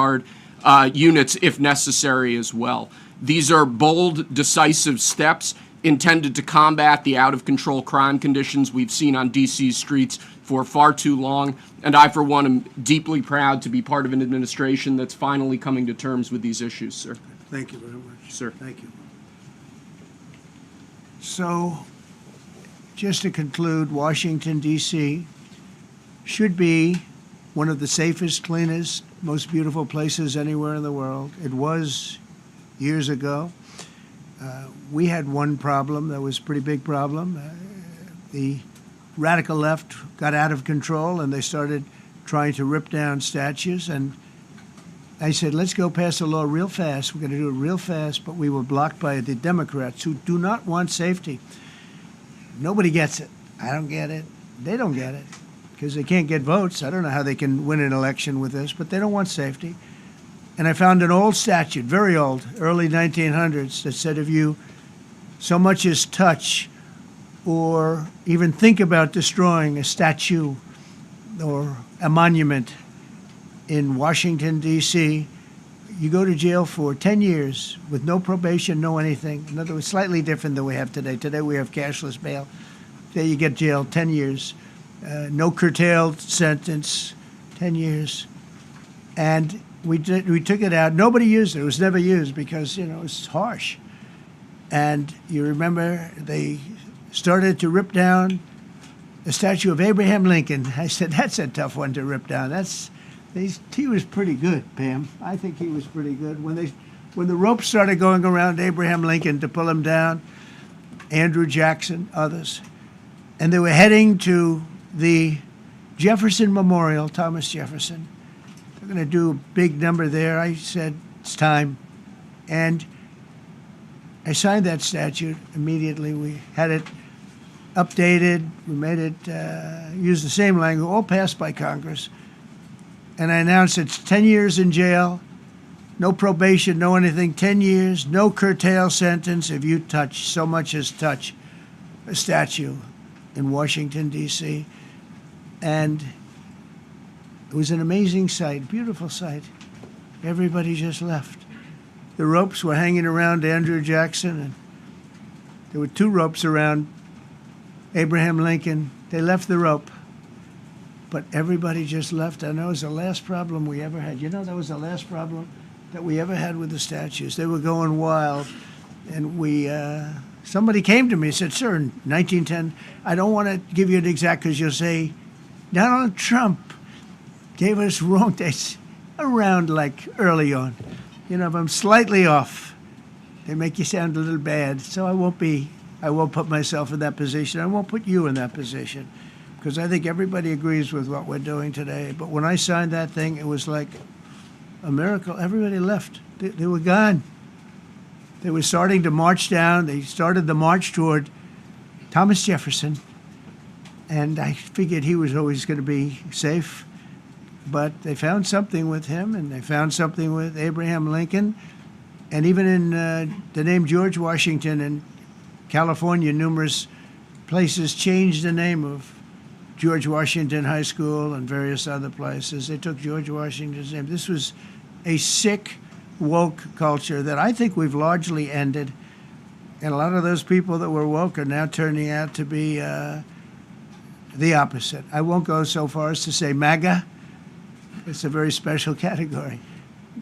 Guard units if necessary as well. These are bold, decisive steps intended to combat the out-of-control crime conditions we've seen on D.C.'s streets for far too long, and I, for one, am deeply proud to be part of an administration that's finally coming to terms with these issues, sir. Thank you very much. Sir. Thank you. So, just to conclude, Washington, D.C. should be one of the safest, cleanest, most beautiful places anywhere in the world. It was years ago. We had one problem that was a pretty big problem. The radical left got out of control and they started trying to rip down statues. And I said, let's go pass a law real fast. We're going to do it real fast, but we were blocked by the Democrats who do not want safety. Nobody gets it. I don't get it. They don't get it because they can't get votes. I don't know how they can win an election with this, but they don't want safety. And I found an old statute, very old, early 1900s, that said if you so much as touch or even think about destroying a statue or a monument in Washington, D.C., you go to jail for 10 years with no probation, no anything. In other words, slightly different than we have today. Today we have cashless bail. There you get jailed 10 years. No curtailed sentence, 10 years. And we took it out. Nobody used it. It was never used because, it was harsh. And you remember they started to rip down the statue of Abraham Lincoln. I said, that's a tough one to rip down. He was pretty good, Pam. I think he was pretty good. When the ropes started going around Abraham Lincoln to pull him down, Andrew Jackson, others, and they were heading to the Jefferson Memorial, Thomas Jefferson. They're going to do a big number there. I said, it's time. And I signed that statute immediately. We had it updated. We made it use the same language, all passed by Congress. And I announced it's 10 years in jail, no probation, no anything, 10 years, no curtail sentence if you touch, so much as touch a statue in Washington, D.C. And it was an amazing sight, beautiful sight. Everybody just left. The ropes were hanging around Andrew Jackson, and there were 2 ropes around Abraham Lincoln. They left the rope, but everybody just left. And that was the last problem we ever had. That was the last problem that we ever had with the statues. They were going wild, and somebody came to me and said, sir, in 1910, I don't want to give you an exact because you'll say, Donald Trump gave us wrong dates around like early on. If I'm slightly off, they make you sound a little bad. So I won't put myself in that position. I won't put you in that position because I think everybody agrees with what we're doing today. But when I signed that thing, it was like a miracle. Everybody left. They were gone. They were starting to march down. They started the march toward Thomas Jefferson. And I figured he was always going to be safe. But they found something with him, and they found something with Abraham Lincoln. And even in the name George Washington in California, numerous places changed the name of George Washington High School and various other places. They took George Washington's name. This was a sick, woke culture that I think we've largely ended. And a lot of those people that were woke are now turning out to be the opposite. I won't go so far as to say MAGA. It's a very special category.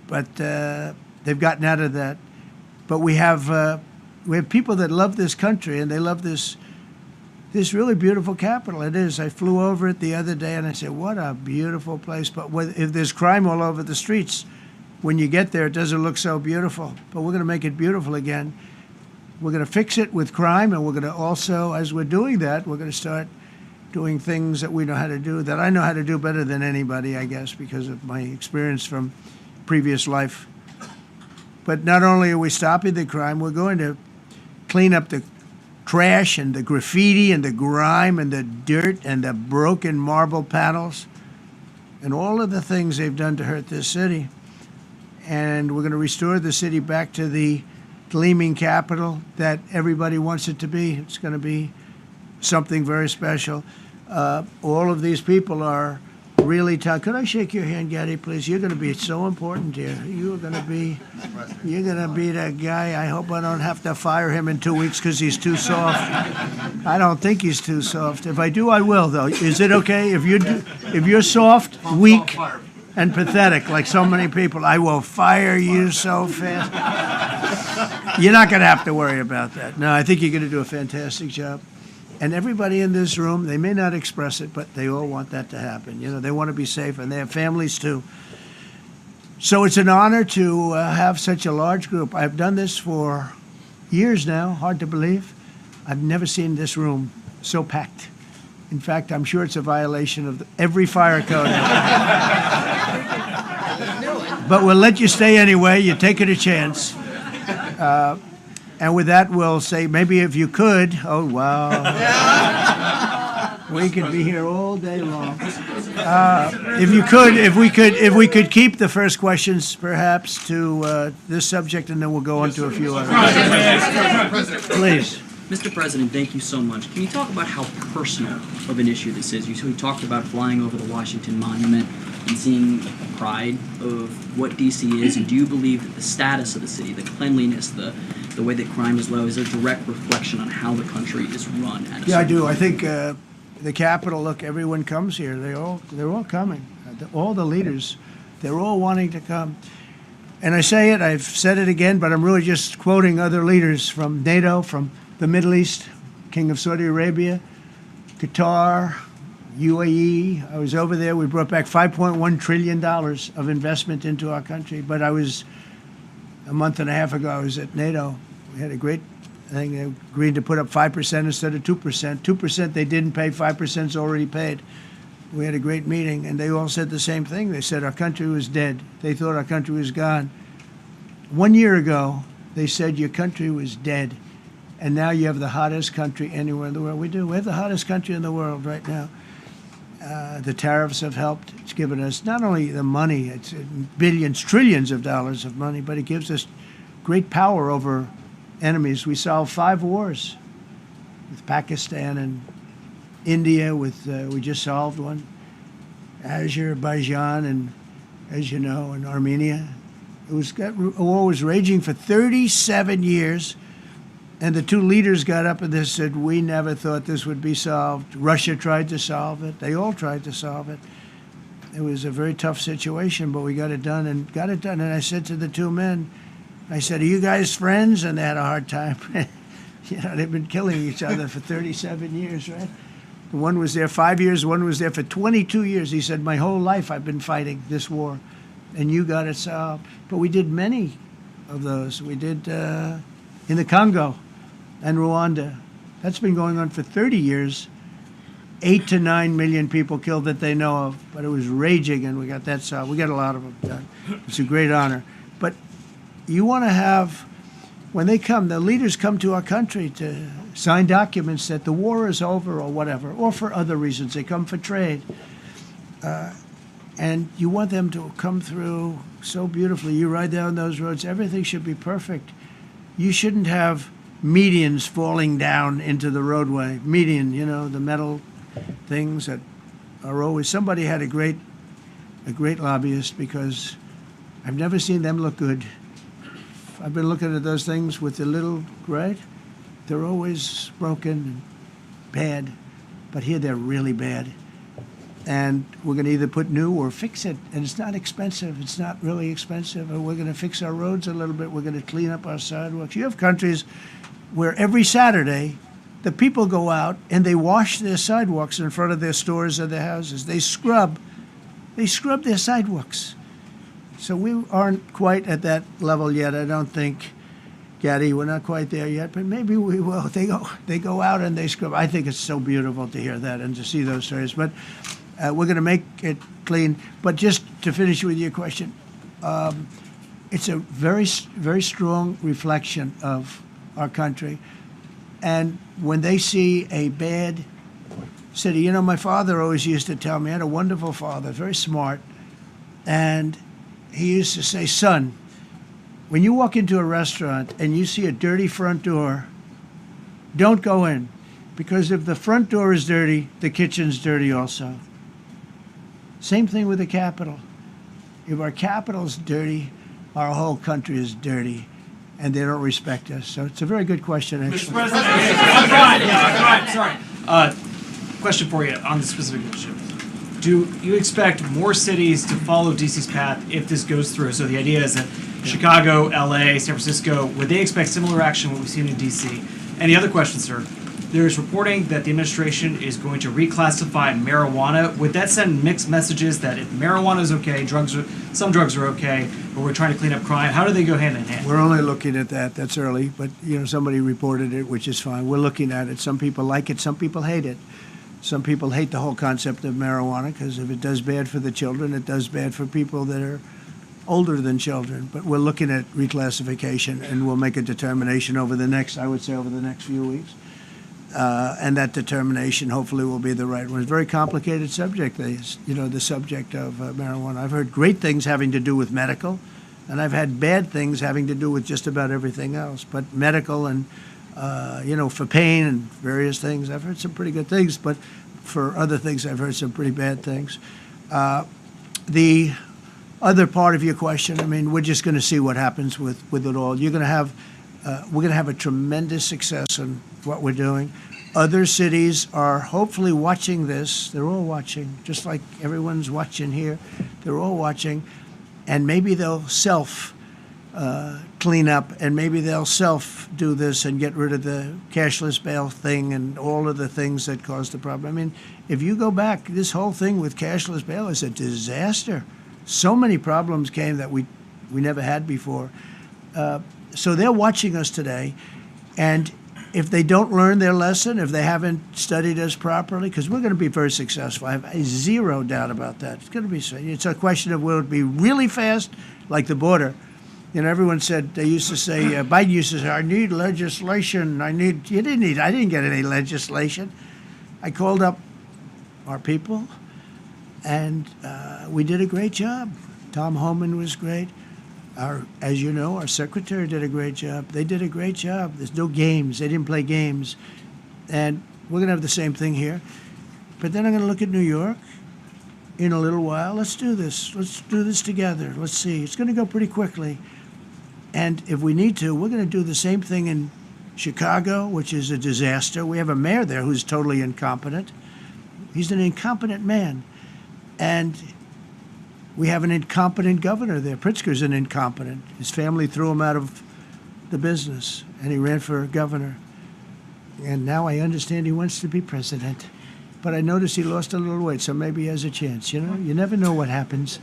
But they've gotten out of that. But we have people that love this country, and they love this really beautiful capital. It is. I flew over it the other day, and I said, what a beautiful place. But if there's crime all over the streets, when you get there, it doesn't look so beautiful. But we're going to make it beautiful again. We're going to fix it with crime, and we're going to also, as we're doing that, we're going to start doing things that we know how to do, that I know how to do better than anybody, I guess, because of my experience from previous life. But not only are we stopping the crime, we're going to clean up the trash and the graffiti and the grime and the dirt and the broken marble panels and all of the things they've done to hurt this city. And we're going to restore the city back to the gleaming capital that everybody wants it to be. It's going to be something very special. All of these people are really tough. Could I shake your hand, Gaddy, please? You're going to be so important here. You're going to be that guy. I hope I don't have to fire him in 2 weeks because he's too soft. I don't think he's too soft. If I do, I will, though. Is it okay? If you're soft, weak, and pathetic, like so many people, I will fire you so fast. You're not going to have to worry about that. No, I think you're going to do a fantastic job. And everybody in this room, they may not express it, but they all want that to happen. You know, they want to be safe, and they have families too. So it's an honor to have such a large group. I've done this for years now, hard to believe. I've never seen this room so packed. In fact, I'm sure it's a violation of every fire code. But we'll let you stay anyway. You're taking a chance. And with that, we'll say, maybe if you could, oh, wow. We could be here all day long. If we could keep the first questions, perhaps, to this subject, and then we'll go on to a few others. Please. Mr. President, thank you so much. Can you talk about how personal of an issue this is? You talked about flying over the Washington Monument and seeing the pride of what D.C. is, and do you believe that the status of the city, the cleanliness, the way that crime is low, is a direct reflection on how the country is run? Yeah, I do. I think the Capitol, look, everyone comes here. They're all coming. All the leaders, they're all wanting to come. And I say it, I've said it again, but I'm really just quoting other leaders from NATO, from the Middle East, King of Saudi Arabia, Qatar, UAE. I was over there. We brought back $5.1 trillion of investment into our country. But a month and a half ago, I was at NATO. We had a great thing. They agreed to put up 5% instead of 2%. 2% they didn't pay, 5% is already paid. We had a great meeting, and they all said the same thing. They said our country was dead. They thought our country was gone. 1 year ago, they said your country was dead. And now you have the hottest country anywhere in the world. We do. We have the hottest country in the world right now. The tariffs have helped. It's given us not only the money, it's billions, trillions of dollars of money, but it gives us great power over enemies. We solved 5 wars with Pakistan and India. We just solved one. Azerbaijan and, as you know, and Armenia. War was raging for 37 years. And the 2 leaders got up and they said, we never thought this would be solved. Russia tried to solve it. They all tried to solve it. It was a very tough situation, but we got it done. And I said to the 2 men, I said, are you guys friends? And they had a hard time. You know, they've been killing each other for 37 years, right? One was there 5 years, one was there for 22 years. He said, my whole life I've been fighting this war, and you got it solved. But we did many of those. We did in the Congo and Rwanda. That's been going on for 30 years. 8 to 9 million people killed that they know of, but it was raging, and we got that solved. We got a lot of them done. It's a great honor. But you want to have, when they come, the leaders come to our country to sign documents that the war is over or whatever, or for other reasons. They come for trade. And you want them to come through so beautifully. You ride down those roads, everything should be perfect. You shouldn't have medians falling down into the roadway. Median, you know, the metal things that are always, somebody had a great lobbyist, because I've never seen them look good. I've been looking at those things with the little, right? They're always broken and bad, but here they're really bad. And we're going to either put new or fix it. And it's not expensive. It's not really expensive. And we're going to fix our roads a little bit. We're going to clean up our sidewalks. You have countries where every Saturday the people go out and they wash their sidewalks in front of their stores or their houses. They scrub their sidewalks. So we aren't quite at that level yet, I don't think. Gaddy, we're not quite there yet, but maybe we will. They go out and they scrub. I think it's so beautiful to hear that and to see those stories. But we're going to make it clean. But just to finish with your question, it's a very, very strong reflection of our country. And when they see a bad city, you know, my father always used to tell me, I had a wonderful father, very smart, and he used to say, son, when you walk into a restaurant and you see a dirty front door, don't go in, because if the front door is dirty, the kitchen's dirty also. Same thing with the capital. If our capital's dirty, our whole country is dirty, and they don't respect us. So it's a very good question, Mr. actually. President, Brian, sorry. Question for you on the specific issue. Do you expect more cities to follow DC's path if this goes through? So the idea is that Chicago, LA, San Francisco, would they expect similar action what we've seen in DC? And the other question, sir, there's reporting that the administration is going to reclassify marijuana. Would that send mixed messages that if marijuana is okay, some drugs are okay, but we're trying to clean up crime? How do they go hand in hand? We're only looking at that. That's early, but somebody reported it, which is fine. We're looking at it. Some people like it. Some people hate it. Some people hate the whole concept of marijuana because if it does bad for the children, it does bad for people that are older than children. But we're looking at reclassification, and we'll make a determination over the next few weeks. And that determination hopefully will be the right one. It's a very complicated subject, the subject of marijuana. I've heard great things having to do with medical, and I've had bad things having to do with just about everything else. But medical and, for pain and various things, I've heard some pretty good things. But for other things, I've heard some pretty bad things. The other part of your question, I mean, we're just going to see what happens with it all. We're going to have a tremendous success in what we're doing. Other cities are hopefully watching this. They're all watching, just like everyone's watching here. They're all watching, and maybe they'll clean up, and maybe they'll do this and get rid of the cashless bail thing and all of the things that caused the problem. I mean, if you go back, this whole thing with cashless bail is a disaster. So many problems came that we never had before. So they're watching us today, and if they don't learn their lesson, if they haven't studied us properly, because we're going to be very successful. I have zero doubt about that. It's going to be. It's a question of will it be really fast, like the border. Everyone said, they used to say, Biden used to say, I need legislation. I didn't get any legislation. I called up our people, and we did a great job. Tom Homan was great. As you know, our secretary did a great job. They did a great job. There's no games. They didn't play games. And we're going to have the same thing here. But then I'm going to look at New York in a little while. Let's do this. Let's do this together. Let's see. It's going to go pretty quickly. And if we need to, we're going to do the same thing in Chicago, which is a disaster. We have a mayor there who's totally incompetent. He's an incompetent man. And we have an incompetent governor there. Pritzker's an incompetent. His family threw him out of the business, and he ran for governor. And now I understand he wants to be president. But I noticed he lost a little weight, so maybe he has a chance. You never know what happens.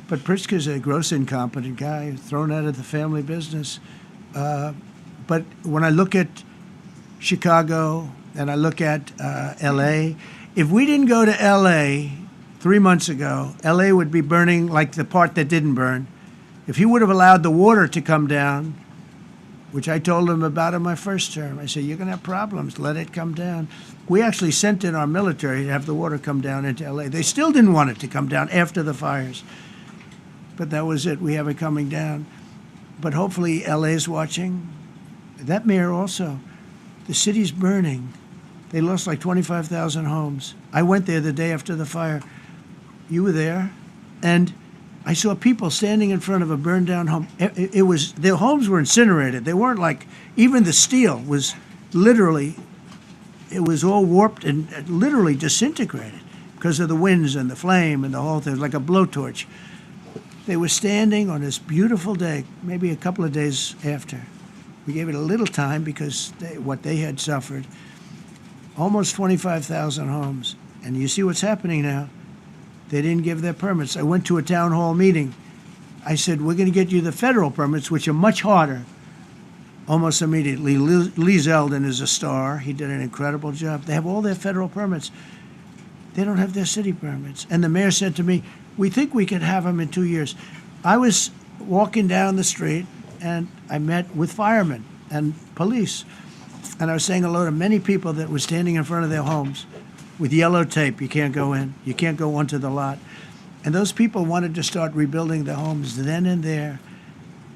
But Pritzker's a gross incompetent guy, thrown out of the family business. But when I look at Chicago and I look at L.A., if we didn't go to L.A. 3 months ago, L.A. would be burning like the part that didn't burn. If he would have allowed the water to come down, which I told him about in my first term, I said, you're going to have problems. Let it come down. We actually sent in our military to have the water come down into L.A. They still didn't want it to come down after the fires. But that was it. We have it coming down. But hopefully L.A.'s watching. That mayor also. The city's burning. They lost like 25,000 homes. I went there the day after the fire. You were there. And I saw people standing in front of a burned down home. Their homes were incinerated. They weren't like, even the steel was literally, it was all warped and literally disintegrated because of the winds and the flame and the whole thing, like a blowtorch. They were standing on this beautiful day, maybe a couple of days after. We gave it a little time because what they had suffered. Almost 25,000 homes. And you see what's happening now. They didn't give their permits. I went to a town hall meeting. I said, we're going to get you the federal permits, which are much harder. Almost immediately. Lee Zeldin is a star. He did an incredible job. They have all their federal permits. They don't have their city permits. And the mayor said to me, we think we could have them in 2 years. I was walking down the street, and I met with firemen and police. And I was saying hello to many people that were standing in front of their homes with yellow tape. You can't go in. You can't go onto the lot. And those people wanted to start rebuilding their homes then and there.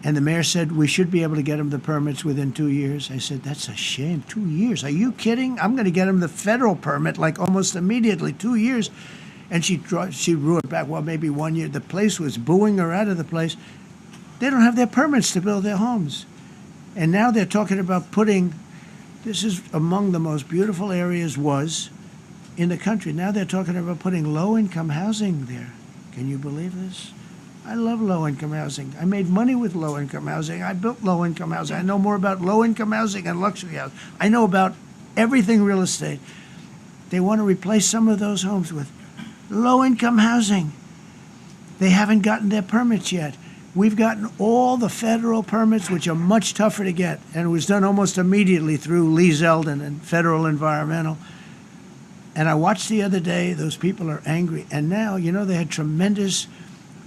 And the mayor said, we should be able to get them the permits within 2 years. I said, that's a shame. 2 years? Are you kidding? I'm going to get them the federal permit like almost immediately, 2 years. And she drew it back, well, maybe 1 year. The place was booing her out of the place. They don't have their permits to build their homes. And now they're talking about putting, this is among the most beautiful areas in the country. Now they're talking about putting low-income housing there. Can you believe this? I love low-income housing. I made money with low-income housing. I built low-income housing. I know more about low-income housing and luxury housing. I know about everything real estate. They want to replace some of those homes with low-income housing. They haven't gotten their permits yet. We've gotten all the federal permits, which are much tougher to get, and it was done almost immediately through Lee Zeldin and Federal Environmental. And I watched the other day, those people are angry. And now, they had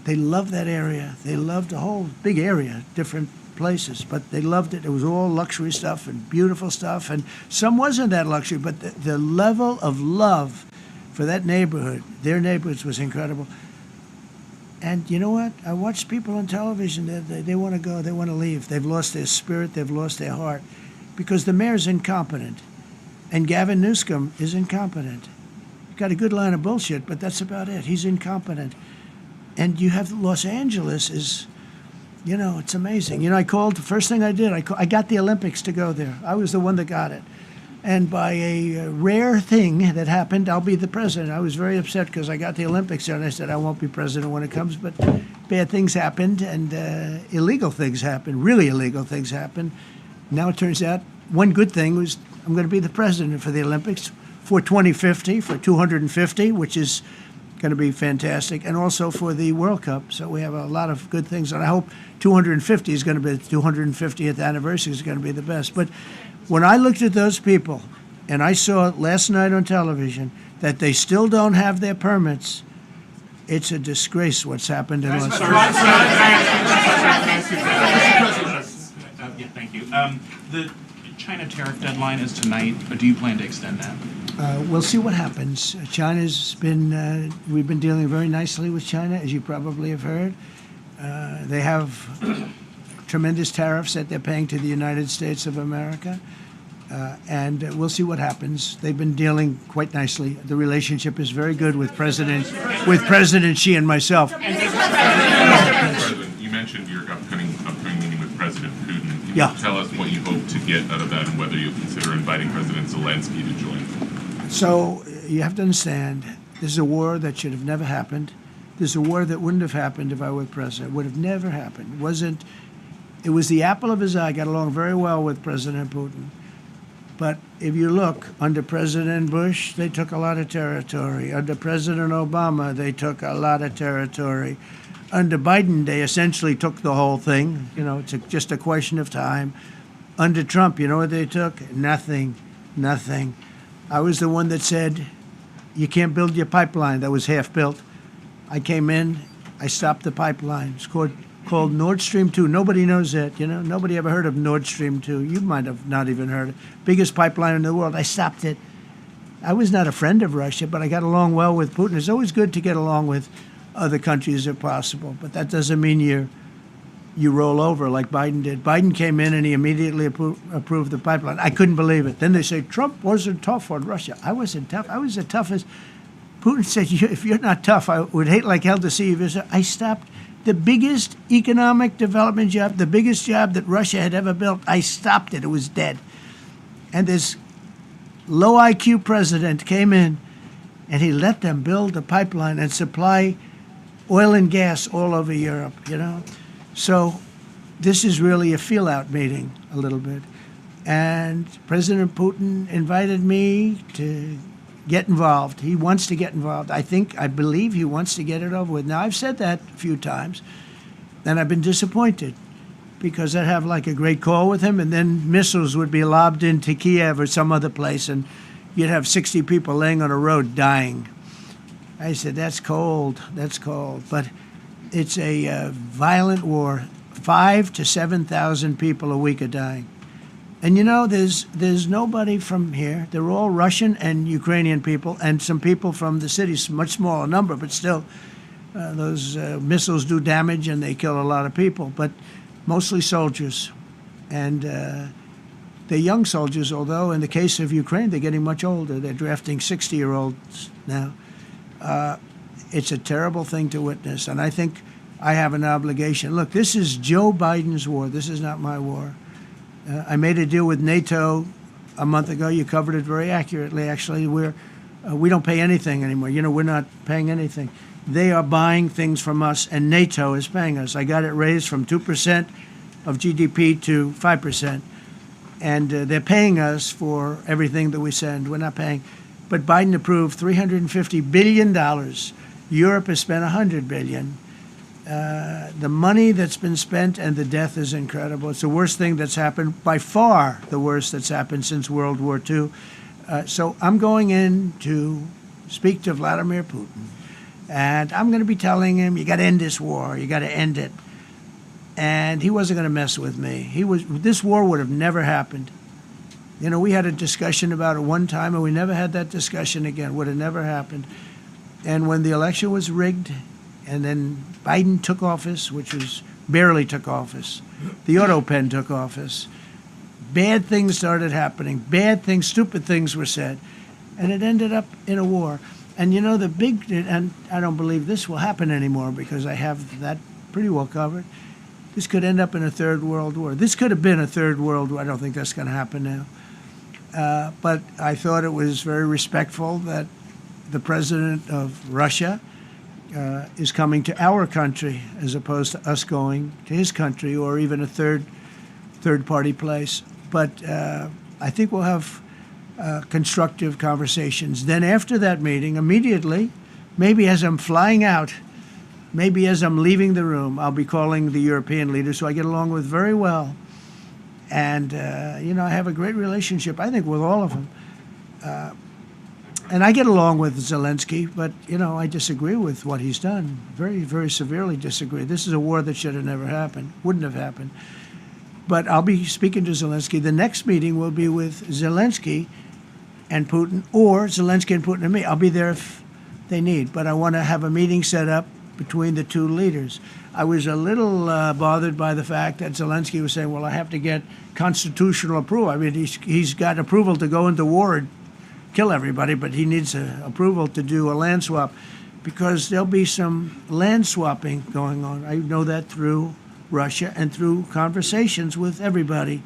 they loved that area. They loved the whole big area, different places, but they loved it. It was all luxury stuff and beautiful stuff, and some wasn't that luxury, but the level of love for that neighborhood, their neighborhoods, was incredible. And you know what? I watch people on television, they want to go, they want to leave. They've lost their spirit, they've lost their heart, because the mayor's incompetent, and Gavin Newsom is incompetent. Got a good line of bullshit, but that's about it. He's incompetent. And you have Los Angeles is, it's amazing. I called, the first thing I did, I got the Olympics to go there. I was the one that got it. And by a rare thing that happened, I'll be the president. I was very upset because I got the Olympics there, and I said I won't be president when it comes, but bad things happened, and illegal things happened, really illegal things happened. Now it turns out one good thing was I'm going to be the president for the Olympics for 2050, for 250, which is going to be fantastic, and also for the World Cup. So we have a lot of good things, and I hope 250 is going to be, the 250th anniversary is going to be the best. But when I looked at those people, and I saw last night on television that they still don't have their permits, it's a disgrace what's happened in Los Angeles. Yeah, thank you. The China tariff deadline is tonight. Do you plan to extend that? We'll see what happens. China's been, we've been dealing very nicely with China, as you probably have heard. They have tremendous tariffs that they're paying to the United States of America. And we'll see what happens. They've been dealing quite nicely. The relationship is very good with President Xi and myself. President, you mentioned your upcoming meeting with President Putin. Can you tell us what you hope to get out of that and whether you'll consider inviting President Zelensky to join? So you have to understand, this is a war that should have never happened. This is a war that wouldn't have happened if I were president. It would have never happened. It was the apple of his eye. I got along very well with President Putin. But if you look, under President Bush, they took a lot of territory. Under President Obama, they took a lot of territory. Under Biden, they essentially took the whole thing. It's just a question of time. Under Trump, you know what they took? Nothing. I was the one that said, you can't build your pipeline. That was half built. I came in, I stopped the pipeline. It's called Nord Stream 2. Nobody knows that, Nobody ever heard of Nord Stream 2. You might have not even heard it. Biggest pipeline in the world. I stopped it. I was not a friend of Russia, but I got along well with Putin. It's always good to get along with other countries if possible, but that doesn't mean you roll over like Biden did. Biden came in and he immediately approved the pipeline. I couldn't believe it. Then they say Trump wasn't tough on Russia. I wasn't tough. I was the toughest. Putin said, if you're not tough, I would hate like hell to see you visit. I stopped the biggest economic development job, the biggest job that Russia had ever built. I stopped it. It was dead. And this low IQ president came in and he let them build the pipeline and supply oil and gas all over Europe, So this is really a feel-out meeting a little bit. And President Putin invited me to get involved. He wants to get involved. I believe he wants to get it over with. Now, I've said that a few times, and I've been disappointed because I'd have like a great call with him, and then missiles would be lobbed into Kiev or some other place, and you'd have 60 people laying on a road dying. I said, that's cold. But it's a violent war. 5,000 to 7,000 people a week are dying. And there's nobody from here. They're all Russian and Ukrainian people, and some people from the cities, much smaller number, but still, those missiles do damage and they kill a lot of people, but mostly soldiers. And they're young soldiers, although in the case of Ukraine, they're getting much older. They're drafting 60-year-olds now. it's a terrible thing to witness, and I think I have an obligation. Look, this is Joe Biden's war. This is not my war. I made a deal with NATO a month ago. You covered it very accurately, actually. We don't pay anything anymore. We're not paying anything. They are buying things from us, and NATO is paying us. I got it raised from 2% of GDP to 5%. And they're paying us for everything that we send. We're not paying. But Biden approved $350 billion. Europe has spent $100 billion. The money that's been spent and the death is incredible. It's the worst thing that's happened, by far the worst that's happened since World War II. So I'm going in to speak to Vladimir Putin. And I'm going to be telling him, you got to end this war. You got to end it. And he wasn't going to mess with me. This war would have never happened. We had a discussion about it one time, and we never had that discussion again. Would have never happened. And when the election was rigged, and then Biden took office, which was barely took office, the auto pen took office, bad things started happening. Bad things, stupid things were said. And it ended up in a war. And and I don't believe this will happen anymore because I have that pretty well covered. This could end up in a third world war. This could have been a third world war. I don't think that's going to happen now. But I thought it was very respectful that the president of Russia is coming to our country as opposed to us going to his country or even a third party place. But I think we'll have constructive conversations. Then after that meeting, immediately, maybe as I'm flying out, maybe as I'm leaving the room, I'll be calling the European leaders who I get along with very well. And, I have a great relationship, I think, with all of them. And I get along with Zelensky, but, I disagree with what he's done. Very, very severely disagree. This is a war that should have never happened, wouldn't have happened. But I'll be speaking to Zelensky. The next meeting will be with Zelensky and Putin, or Zelensky and Putin and me. I'll be there if they need. But I want to have a meeting set up between the two leaders. I was a little bothered by the fact that Zelensky was saying, well, I have to get constitutional approval. I mean, he's got approval to go into war and kill everybody, but he needs approval to do a land swap because there'll be some land swapping going on. I know that through Russia and through conversations with everybody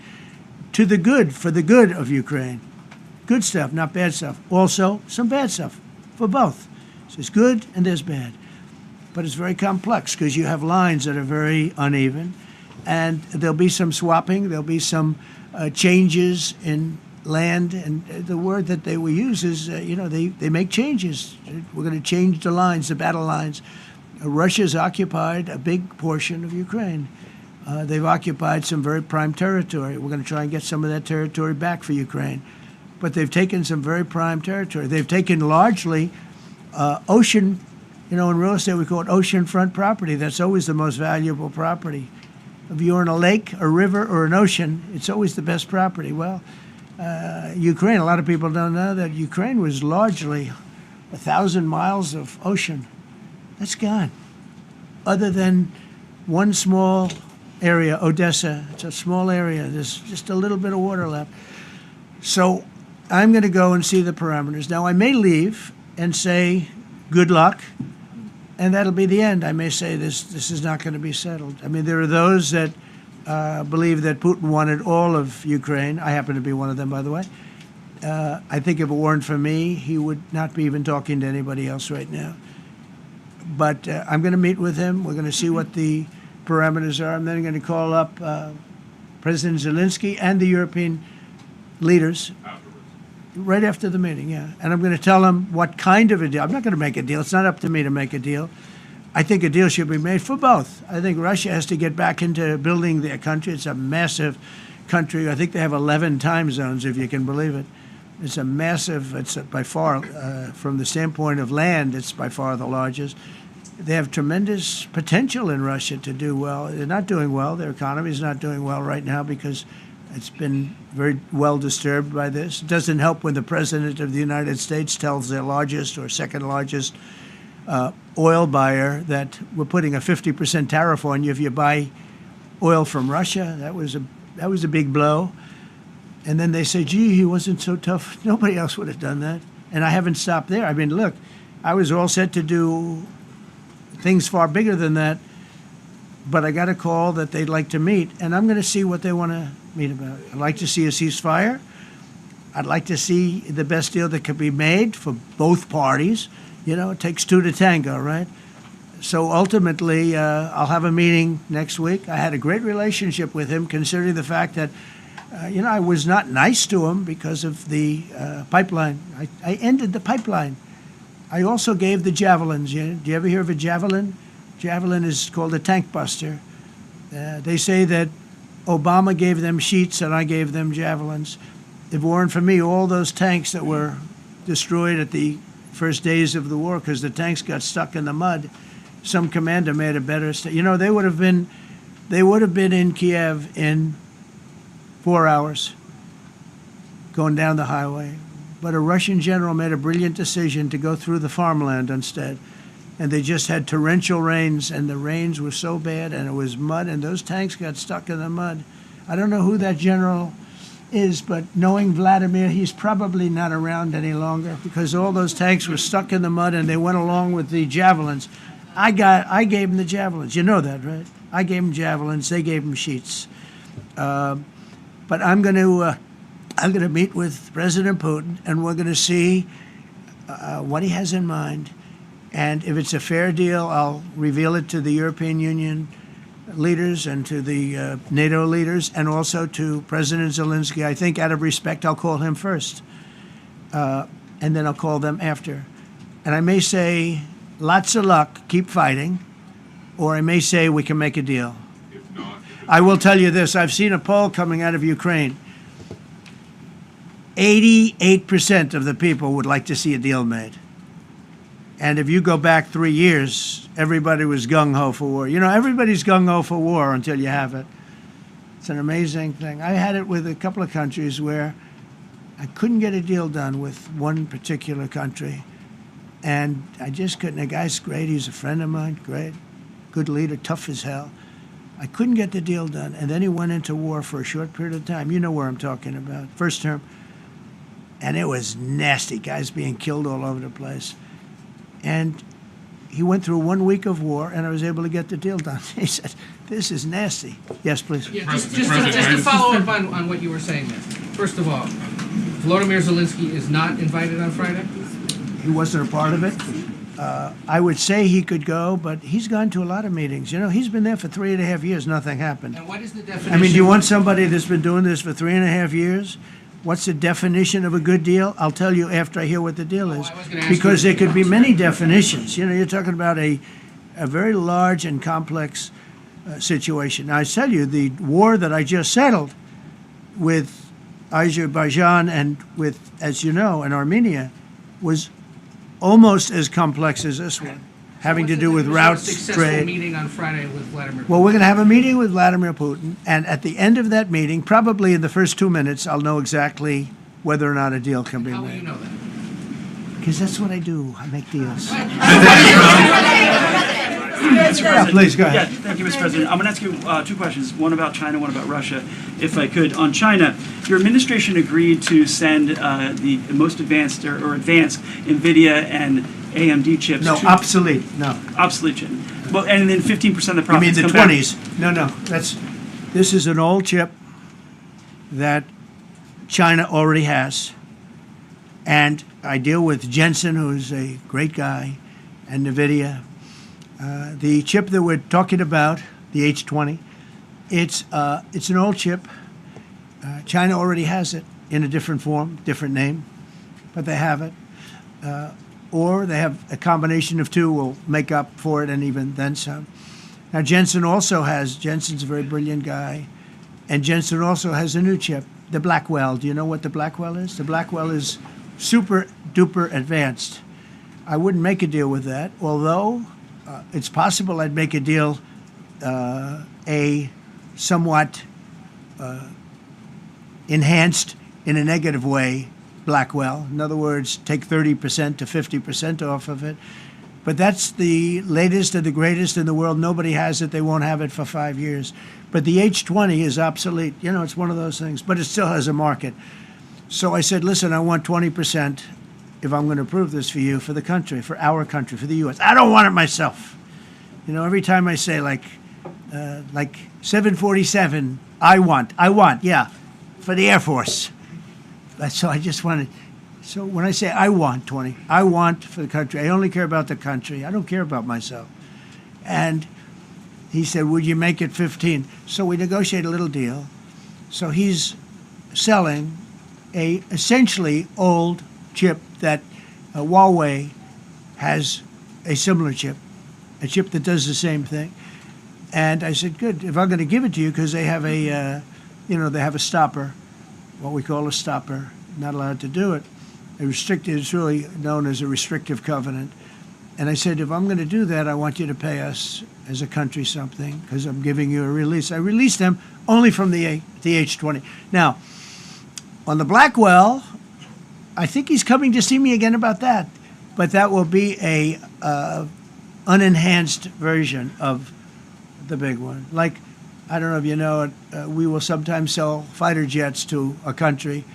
for the good of Ukraine. Good stuff, not bad stuff. Also, some bad stuff for both. So there's good and there's bad. But it's very complex because you have lines that are very uneven. And there'll be some swapping. There'll be some changes in land. And the word that they will use is, they make changes. We're going to change the lines, the battle lines. Russia's occupied a big portion of Ukraine. They've occupied some very prime territory. We're going to try and get some of that territory back for Ukraine. But they've taken some very prime territory. They've taken largely ocean, in real estate we call it oceanfront property. That's always the most valuable property. If you're in a lake, a river, or an ocean, it's always the best property. Well, Ukraine, a lot of people don't know that Ukraine was largely 1,000 miles of ocean. That's gone. Other than one small area, Odessa, it's a small area. There's just a little bit of water left. So I'm going to go and see the parameters. Now, I may leave and say, good luck, and that'll be the end. I may say this is not going to be settled. I mean, there are those that believe that Putin wanted all of Ukraine. I happen to be one of them, by the way. I think if it weren't for me, he would not be even talking to anybody else right now. But I'm going to meet with him. We're going to see what the parameters are. I'm then going to call up President Zelensky and the European leaders right after the meeting, yeah. And I'm going to tell them what kind of a deal. I'm not going to make a deal. It's not up to me to make a deal. I think a deal should be made for both. I think Russia has to get back into building their country. It's a massive country. I think they have 11 time zones, if you can believe it. It's a massive, it's by far, from the standpoint of land, it's by far the largest. They have tremendous potential in Russia to do well. They're not doing well. Their economy is not doing well right now because it's been very well disturbed by this. It doesn't help when the President of the United States tells their largest or second largest oil buyer that we're putting a 50% tariff on you if you buy oil from Russia. That was a big blow. And then they say, gee, he wasn't so tough. Nobody else would have done that. And I haven't stopped there. I mean, look, I was all set to do things far bigger than that, but I got a call that they'd like to meet, and I'm going to see what they want to meet about. I'd like to see a ceasefire. I'd like to see the best deal that could be made for both parties. You know, it takes two to tango, right? So ultimately, I'll have a meeting next week. I had a great relationship with him, considering the fact that, I was not nice to him because of the pipeline. I ended the pipeline. I also gave the javelins. Do you ever hear of a javelin? Javelin is called a tank buster. They say that Obama gave them sheets and I gave them javelins. If it weren't for me, all those tanks that were destroyed at the first days of the war because the tanks got stuck in the mud, some commander made a better they would have been in Kiev in 4 hours going down the highway. But a Russian general made a brilliant decision to go through the farmland instead. And they just had torrential rains, and the rains were so bad, and it was mud, and those tanks got stuck in the mud. I don't know who that general is, but knowing Vladimir, he's probably not around any longer because all those tanks were stuck in the mud, and they went along with the javelins. I gave them the javelins. You know that, right? I gave them javelins. They gave them sheets. But I'm going to meet with President Putin, and we're going to see what he has in mind. And if it's a fair deal, I'll reveal it to the European Union leaders and to the NATO leaders and also to President Zelensky. I think out of respect, I'll call him first. And then I'll call them after. And I may say, lots of luck, keep fighting. Or I may say, we can make a deal. If not, I will tell you this. I've seen a poll coming out of Ukraine. 88% of the people would like to see a deal made. And if you go back 3 years, everybody was gung-ho for war. Everybody's gung-ho for war until you have it. It's an amazing thing. I had it with a couple of countries where I couldn't get a deal done with one particular country. And I just couldn't. The guy's great. He's a friend of mine. Great. Good leader. Tough as hell. I couldn't get the deal done. And then he went into war for a short period of time. You know where I'm talking about. First term. And it was nasty. Guys being killed all over the place. And he went through 1 week of war, and I was able to get the deal done. He said, this is nasty. Yes, please. Yeah, just to follow up on what you were saying there. First of all, Volodymyr Zelensky is not invited on Friday? He wasn't a part of it. I would say he could go, but he's gone to a lot of meetings. He's been there for 3.5 years. Nothing happened. And what is the definition? I mean, do you want somebody that's been doing this for 3.5 years? What's the definition of a good deal? I'll tell you after I hear what the deal is. I was gonna ask Because you- there could be many definitions. You're talking about a very large and complex situation. Now, I tell you, the war that I just settled with Azerbaijan and with, as you know, in Armenia was almost as complex as this one, having to do with routes, Successful trade. meeting on Friday with Vladimir Putin. Well, we're going to have a meeting with Vladimir Putin, and at the end of that meeting, probably in the first 2 minutes, I'll know exactly whether or not a deal can be How will you made. know that? Because that's what I do. I make deals. Mr. President. please, go ahead. Yeah, thank you, Mr. President. I'm going to ask you 2 questions, one about China, one about Russia, if I could. On China, your administration agreed to send the most advanced or advanced NVIDIA and AMD chips No, to obsolete. No. obsolete chip. Well, and then 15% of the You mean profits the come back. 20s? No. This is an old chip that China already has. And I deal with Jensen, who's a great guy, and NVIDIA. The chip that we're talking about, the H20, it's an old chip. China already has it in a different form, different name, but they have it. Or they have a combination of two will make up for it and even then some. Now, Jensen's a very brilliant guy, and Jensen also has a new chip, the Blackwell. Do you know what the Blackwell is? The Blackwell is super duper advanced. I wouldn't make a deal with that, although it's possible I'd make a deal, a somewhat enhanced in a negative way Blackwell. In other words, take 30% to 50% off of it. But that's the latest and the greatest in the world. Nobody has it. They won't have it for 5 years. But the H20 is obsolete. It's one of those things. But it still has a market. So I said, listen, I want 20%. if I'm going to approve this for you, for the country, for our country, for the U.S. I don't want it myself. You know, every time I say like 747, I want, yeah, for the Air Force. So I just wanted. So when I say I want 20, I want for the country. I only care about the country. I don't care about myself. And he said, would you make it 15? So we negotiated a little deal. So he's selling a essentially old chip that Huawei has a similar chip, a chip that does the same thing. And I said, good, if I'm going to give it to you, because they have a, they have a stopper, what we call a stopper, not allowed to do it. It's really known as a restrictive covenant. And I said, if I'm going to do that, I want you to pay us as a country something, because I'm giving you a release. I released them only from the H-20. Now, on the Blackwell, I think he's coming to see me again about that. But that will be a unenhanced version of the big one. Like, I don't know if you know it, we will sometimes sell fighter jets to a country,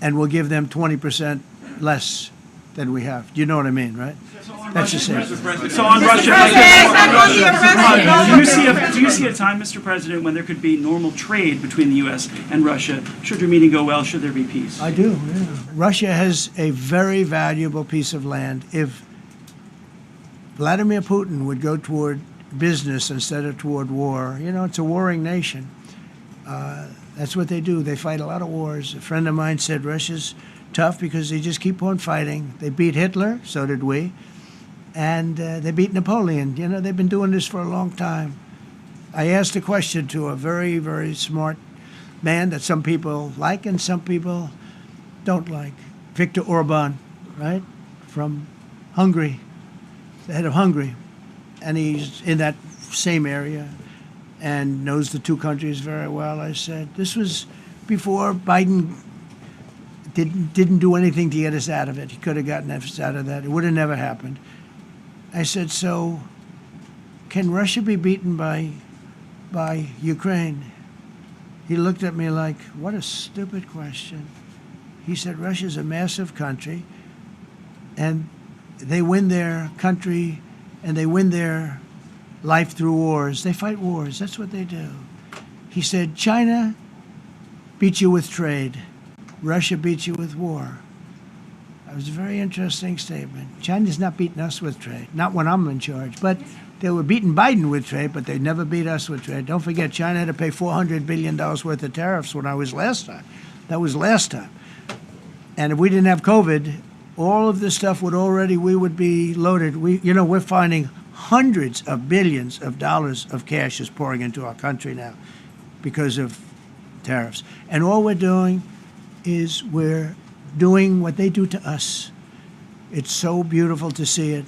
and we'll give them 20% less than we have. Do you know what I mean, right? That's the same. So on Russia, do you see a time, Mr. President, when there could be normal trade between the U.S. and Russia? Should your meeting go well, should there be peace? I do, yeah. Russia has a very valuable piece of land. If Vladimir Putin would go toward business instead of toward war, it's a warring nation. That's what they do. They fight a lot of wars. A friend of mine said Russia's tough because they just keep on fighting. They beat Hitler, so did we, and they beat Napoleon. They've been doing this for a long time. I asked a question to a very, very smart man that some people like and some people don't like. Viktor Orban, right, from Hungary, the head of Hungary, and he's in that same area and knows the two countries very well. I said, this was before Biden didn't do anything to get us out of it. He could have gotten us out of that. It would have never happened. I said, so can Russia be beaten by Ukraine? He looked at me like, what a stupid question. He said, Russia's a massive country, and they win their country and they win their life through wars. They fight wars. That's what they do. He said, China beats you with trade. Russia beats you with war. That was a very interesting statement. China's not beating us with trade, not when I'm in charge. But they were beating Biden with trade, but they never beat us with trade. Don't forget, China had to pay $400 billion worth of tariffs when I was last time. That was last time. And if we didn't have COVID, all of this stuff we would be loaded. We're finding hundreds of billions of dollars of cash is pouring into our country now because of tariffs. And all we're doing is we're doing what they do to us. It's so beautiful to see it.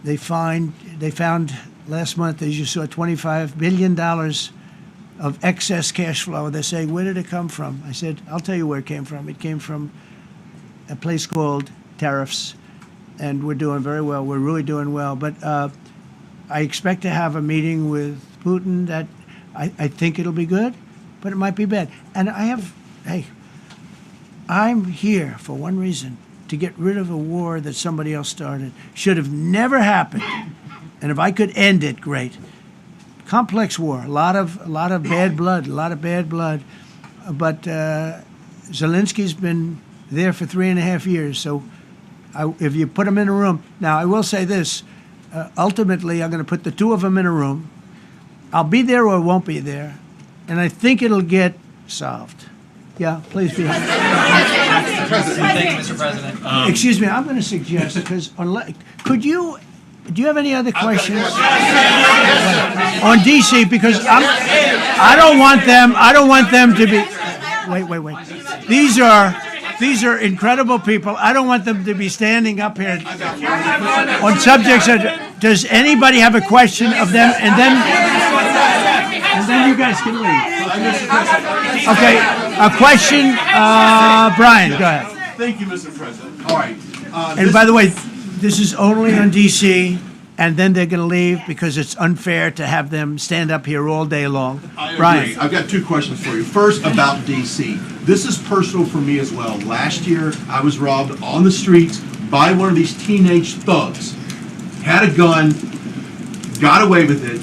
They found last month, as you saw, $25 billion of excess cash flow. They're saying, where did it come from? I said, I'll tell you where it came from. It came from a place called tariffs, and we're doing very well. We're really doing well. But I expect to have a meeting with Putin that I think it'll be good, but it might be bad. And I'm here for one reason, to get rid of a war that somebody else started. Should have never happened. And if I could end it, great. Complex war, a lot of bad blood, But Zelensky's been there for 3.5 years. So if you put him in a room, now I will say this, ultimately I'm going to put the two of them in a room. I'll be there or won't be there. And I think it'll get solved. Yeah, please be. Thank you, Mr. President. Excuse me, I'm going to suggest, because do you have any other questions on DC? Because I don't want them to be. Wait. These are incredible people. I don't want them to be standing up here on subjects. Does anybody have a question of them? And then you guys can leave. Okay, a question, Brian, go ahead. Thank you, Mr. President. All right. And by the way, this is only on DC, and then they're going to leave because it's unfair to have them stand up here all day long. I agree. Brian. I've got two questions for you. First, about DC. This is personal for me as well. Last year, I was robbed on the streets by one of these teenage thugs, had a gun, got away with it.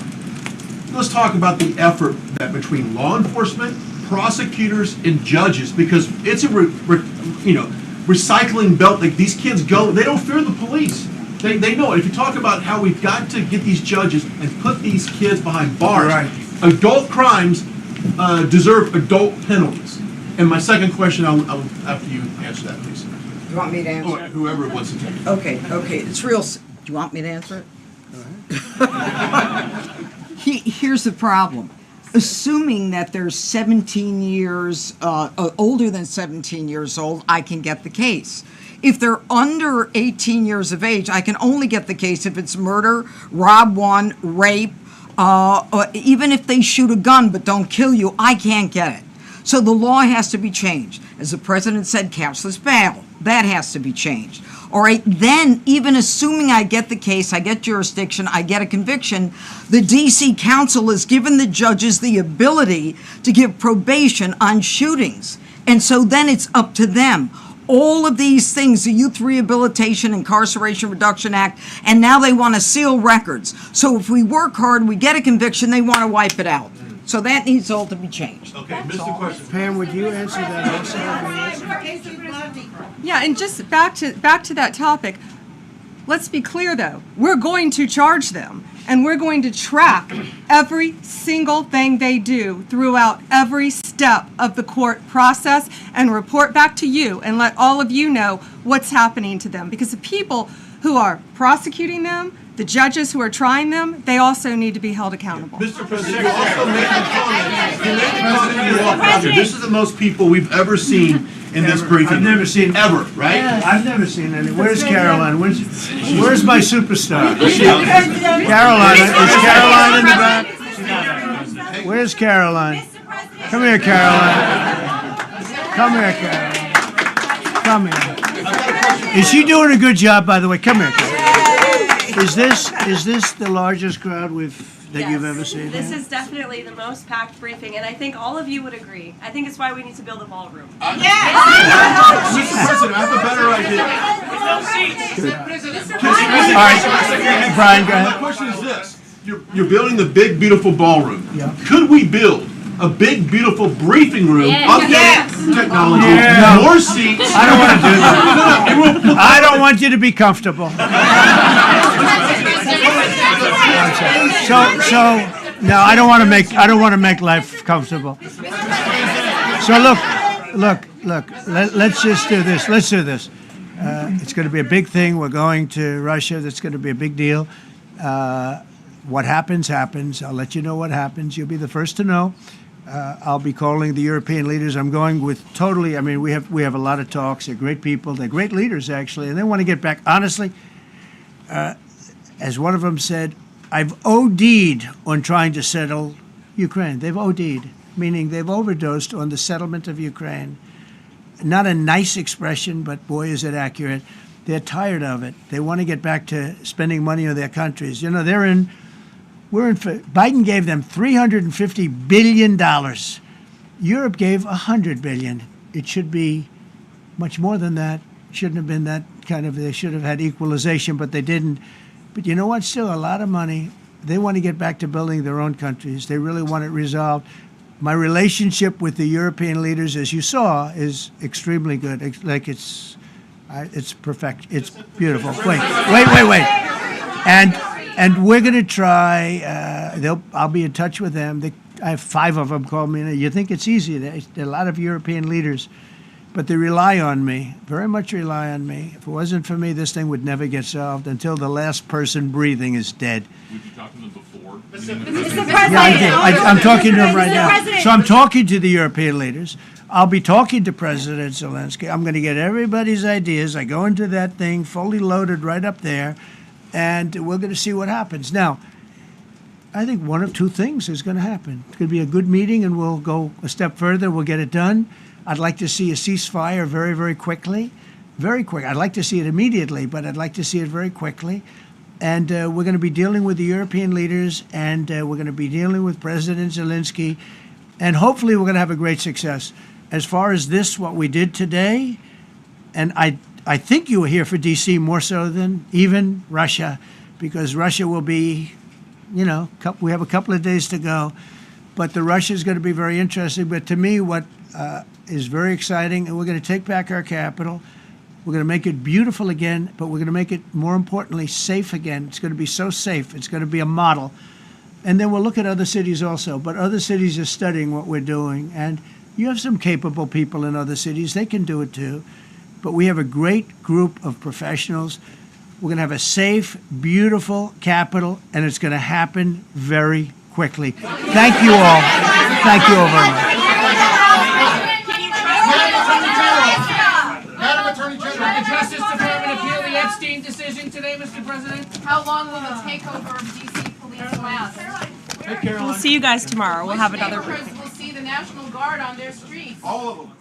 Let's talk about the effort that between law enforcement, prosecutors, and judges, because it's a recycling belt. Like, these kids go, they don't fear the police. They know it. If you talk about how we've got to get these judges and put these kids behind bars, Right. adult crimes deserve adult penalties. And my second question, I'll after you answer that, please. You want me to answer? Or whoever wants to take it. Okay, it's real. Do you want me to answer it? Here's the problem. Assuming that they're 17 years, older than 17 years old, I can get the case. If they're under 18 years of age, I can only get the case if it's murder, rob one, rape, or even if they shoot a gun but don't kill you, I can't get it. So the law has to be changed. As the president said, cashless bail. That has to be changed. All right, then even assuming I get the case, I get jurisdiction, I get a conviction, the D.C. Council has given the judges the ability to give probation on shootings. And so then it's up to them. All of these things, the Youth Rehabilitation Incarceration Reduction Act, and now they want to seal records. So if we work hard, we get a conviction, they want to wipe it out. So that needs all to be changed. Okay, Mr. Question. Pam, would you answer that also? Yeah, and just back to that topic, let's be clear though, we're going to charge them and we're going to track every single thing they do throughout every step of the court process and report back to you and let all of you know what's happening to them, because the people who are prosecuting them, the judges who are trying them, they also need to be held accountable. Mr. President, you also made the comment. You made the comment when you walked out here. This is the most people we've ever seen in this briefing. I've never seen ever, right? I've never seen any. Where's Caroline? Where's my superstar? Caroline. Is Caroline in the back? Where's Caroline? Come here, Caroline. Come here, Caroline. Come here. Is she doing a good job, by the way? Come here, Caroline. Is this the largest crowd that you've ever seen? This is definitely the most packed briefing, and I think all of you would agree. I think it's why we need to build a ballroom. Mr. President, I have a better idea. All right, Brian, go My ahead. question is this. You're building the big, beautiful ballroom. Yeah. Could we build a big, beautiful briefing room, updated technology, No. more seats? I don't want to do that. I don't want you to be comfortable. So no, I don't want to make life comfortable. So look. Let's just do this. Let's do this. It's going to be a big thing. We're going to Russia. That's going to be a big deal. What happens, happens. I'll let you know what happens. You'll be the first to know. I'll be calling the European leaders. I'm going with totally. I mean, we have a lot of talks. They're great people. They're great leaders, actually, and they want to get back. Honestly, as one of them said, I've OD'd on trying to settle Ukraine. They've OD'd, meaning they've overdosed on the settlement of Ukraine. Not a nice expression, but boy, is it accurate. They're tired of it. They want to get back to spending money on their countries. You know, Biden gave them $350 billion. Europe gave $100 billion. It should be much more than that. Shouldn't have been that kind of, they should have had equalization, but they didn't. But you know what? Still a lot of money. They want to get back to building their own countries. They really want it resolved. My relationship with the European leaders, as you saw, is extremely good. It's perfect. It's beautiful. Wait. And we're going to try. I'll be in touch with them. I have 5 of them call me. You think it's easy? There are a lot of European leaders, but they rely on me. Very much rely on me. If it wasn't for me, this thing would never get solved until the last person breathing is dead. Would you talk to them before? Mr. Yeah, President. I did. I'm talking to them right Mr. now. President. So I'm talking to the European leaders. I'll be talking to President Zelensky. I'm going to get everybody's ideas. I go into that thing fully loaded right up there, and we're going to see what happens. Now, I think one of 2 things is going to happen. It's going to be a good meeting, and we'll go a step further. We'll get it done. I'd like to see a ceasefire very, very quickly. Very quick. I'd like to see it immediately, but I'd like to see it very quickly. And we're going to be dealing with the European leaders, and we're going to be dealing with President Zelensky, and hopefully we're going to have a great success. As far as this, what we did today, and I think you were here for D.C. more so than even Russia, because Russia will be, you know, we have a couple of days to go. But the Russia is going to be very interesting. But to me, what is very exciting, and we're going to take back our capital. We're going to make it beautiful again, but we're going to make it, more importantly, safe again. It's going to be so safe. It's going to be a model. And then we'll look at other cities also. But other cities are studying what we're doing. And you have some capable people in other cities. They can do it too. But we have a great group of professionals. We're going to have a safe, beautiful capital, and it's going to happen very quickly. Thank you all. Thank you all very much. Madam Attorney General, the Justice Department appeal the Epstein decision today, Mr. President? How long will the takeover of DC police last? We'll see you guys tomorrow. We'll have another briefing. We'll see the National Guard on their streets. All of them.